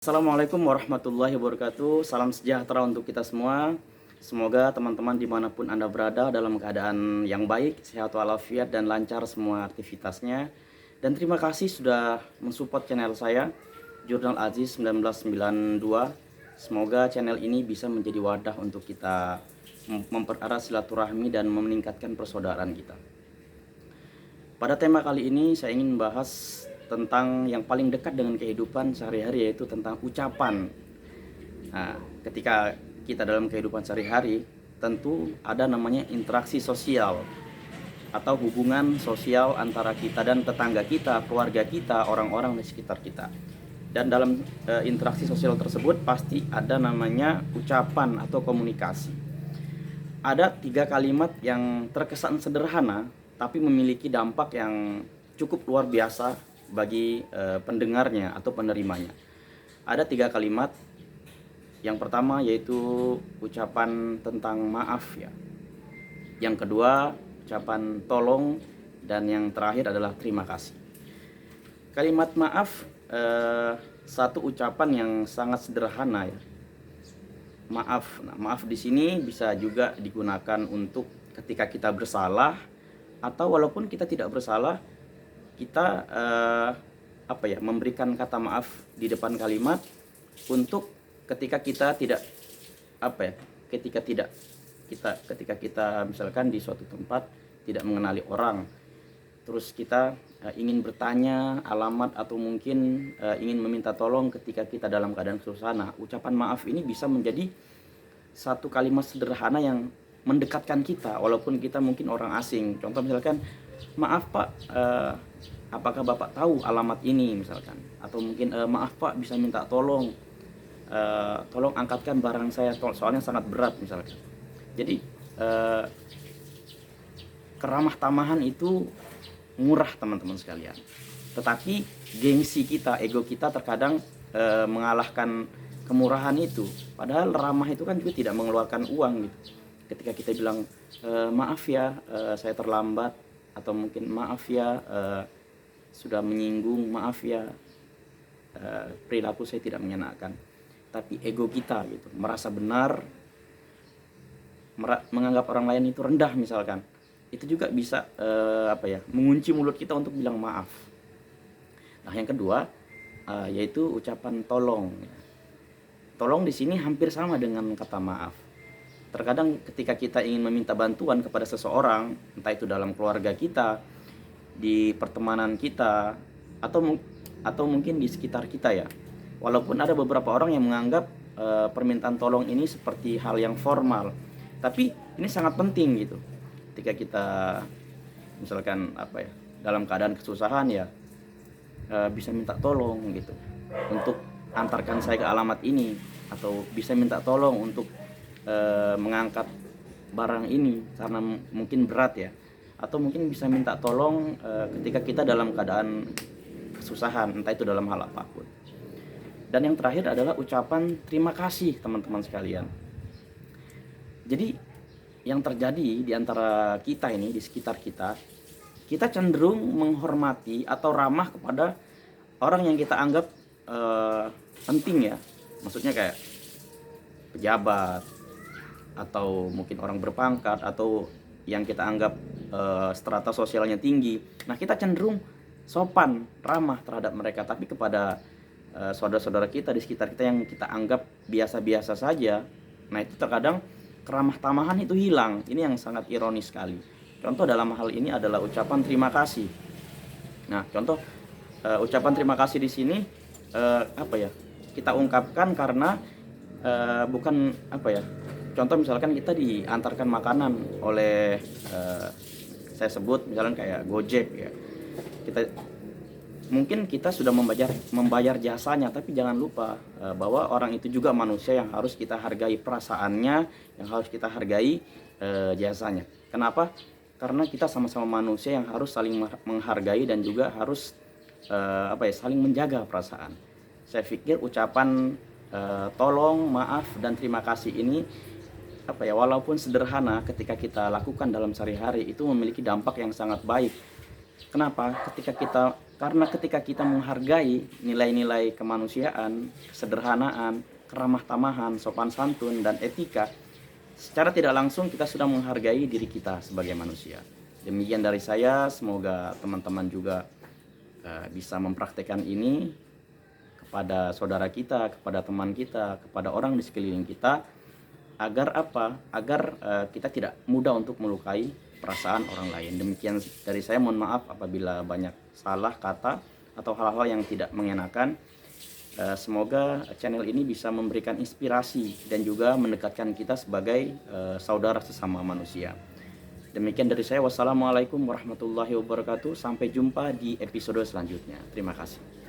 Assalamualaikum warahmatullahi wabarakatuh. Salam sejahtera untuk kita semua. Semoga teman-teman dimanapun Anda berada dalam keadaan yang baik, sehat walafiat dan lancar semua aktivitasnya. Dan terima kasih sudah mensupport channel saya, Jurnal Aziz 1992. Semoga channel ini bisa menjadi wadah untuk kita mempererat silaturahmi dan meningkatkan persaudaraan kita. Pada tema kali ini saya ingin membahas tentang yang paling dekat dengan kehidupan sehari-hari, yaitu tentang ucapan. Nah, ketika kita dalam kehidupan sehari-hari, tentu ada namanya interaksi sosial atau hubungan sosial antara kita dan tetangga kita, keluarga kita, orang-orang di sekitar kita. Dan dalam interaksi sosial tersebut pasti ada namanya ucapan atau komunikasi. Ada 3 kalimat yang terkesan sederhana tapi memiliki dampak yang cukup luar biasa bagi pendengarnya atau penerimanya. Ada 3 kalimat. Yang pertama yaitu ucapan tentang maaf ya. Yang kedua ucapan tolong, dan yang terakhir adalah terima kasih. Kalimat maaf satu ucapan yang sangat sederhana ya. Maaf. Nah, maaf di sini bisa juga digunakan untuk ketika kita bersalah, atau walaupun kita tidak bersalah, kita memberikan kata maaf di depan kalimat untuk ketika kita tidak ketika kita misalkan di suatu tempat tidak mengenali orang, terus kita ingin bertanya alamat atau mungkin ingin meminta tolong ketika kita dalam keadaan kesusahan. Nah, ucapan maaf ini bisa menjadi satu kalimat sederhana yang mendekatkan kita walaupun kita mungkin orang asing. Contoh misalkan, maaf Pak, apakah Bapak tahu alamat ini misalkan, atau mungkin maaf Pak, bisa minta tolong, tolong angkatkan barang saya soalnya sangat berat misalkan. Jadi keramah tamahan itu murah teman-teman sekalian, tetapi gengsi kita, ego kita terkadang mengalahkan kemurahan itu. Padahal ramah itu kan juga tidak mengeluarkan uang gitu. Ketika kita bilang maaf ya, saya terlambat, atau mungkin maaf ya, sudah menyinggung, maaf ya, perilaku saya tidak menyenangkan, tapi ego kita gitu merasa benar, menganggap orang lain itu rendah misalkan, itu juga bisa mengunci mulut kita untuk bilang maaf. Nah, yang kedua yaitu ucapan tolong. Tolong di sini hampir sama dengan kata maaf. Terkadang ketika kita ingin meminta bantuan kepada seseorang, entah itu dalam keluarga kita, di pertemanan kita, atau mungkin di sekitar kita ya. Walaupun ada beberapa orang yang menganggap permintaan tolong ini seperti hal yang formal, tapi ini sangat penting gitu. Ketika kita misalkan dalam keadaan kesusahan ya, bisa minta tolong gitu untuk antarkan saya ke alamat ini, atau bisa minta tolong untuk mengangkat barang ini karena mungkin berat ya, atau mungkin bisa minta tolong ketika kita dalam keadaan kesusahan, entah itu dalam hal apapun. Dan yang terakhir adalah ucapan terima kasih teman-teman sekalian. Jadi yang terjadi di antara kita ini, di sekitar kita, kita cenderung menghormati atau ramah kepada orang yang kita anggap penting ya. Maksudnya kayak pejabat, atau mungkin orang berpangkat, atau yang kita anggap strata sosialnya tinggi. Nah, kita cenderung sopan, ramah terhadap mereka. Tapi kepada saudara-saudara kita di sekitar kita yang kita anggap biasa-biasa saja, nah itu terkadang keramah tamahan itu hilang. Ini yang sangat ironis sekali. Contoh dalam hal ini adalah ucapan terima kasih. Nah, contoh ucapan terima kasih di sini kita ungkapkan karena bukan contoh misalkan kita diantarkan makanan oleh saya sebut misalkan kayak Gojek ya. Kita sudah membayar jasanya, tapi jangan lupa bahwa orang itu juga manusia yang harus kita hargai perasaannya, yang harus kita hargai jasanya. Kenapa? Karena kita sama-sama manusia yang harus saling menghargai dan juga harus saling menjaga perasaan. Saya pikir ucapan tolong, maaf, dan terima kasih ini walaupun sederhana, ketika kita lakukan dalam sehari-hari itu memiliki dampak yang sangat baik. Kenapa? Ketika kita menghargai nilai-nilai kemanusiaan, kesederhanaan, keramah tamahan, sopan santun, dan etika, secara tidak langsung kita sudah menghargai diri kita sebagai manusia. Demikian dari saya, semoga teman-teman juga bisa mempraktekkan ini kepada saudara kita, kepada teman kita, kepada orang di sekeliling kita, agar apa? Agar kita tidak mudah untuk melukai perasaan orang lain. Demikian dari saya, mohon maaf apabila banyak salah kata atau hal-hal yang tidak mengenakan. Semoga channel ini bisa memberikan inspirasi dan juga mendekatkan kita sebagai saudara sesama manusia. Demikian dari saya. Wassalamualaikum warahmatullahi wabarakatuh. Sampai jumpa di episode selanjutnya. Terima kasih.